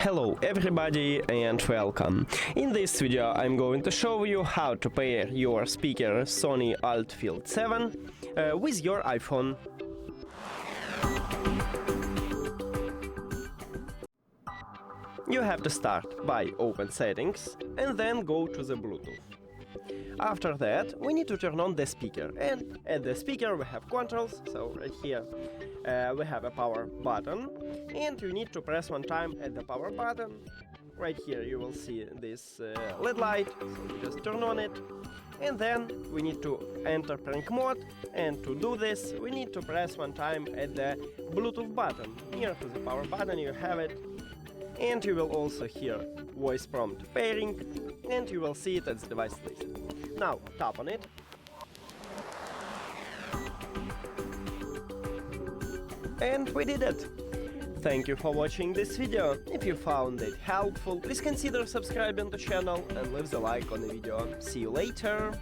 Hello everybody and welcome. In this video I'm going to show you how to pair your speaker SONY ULT FIELD 7 with your iPhone. You have to start by open settings and then go to the Bluetooth. After that we need to turn on the speaker, and at the speaker we have controls, so right here we have a power button, and you need to press one time at the power button. Right here you will see this LED light, so you just turn on it, and then we need to enter prank mode, and to do this we need to press one time at the Bluetooth button. Near to the power button you have it, and you will also hear voice prompt pairing, and you will see it as device list. Now tap on it. And we did it! Thank you for watching this video. If you found it helpful, please consider subscribing to the channel and leave the like on the video. See you later!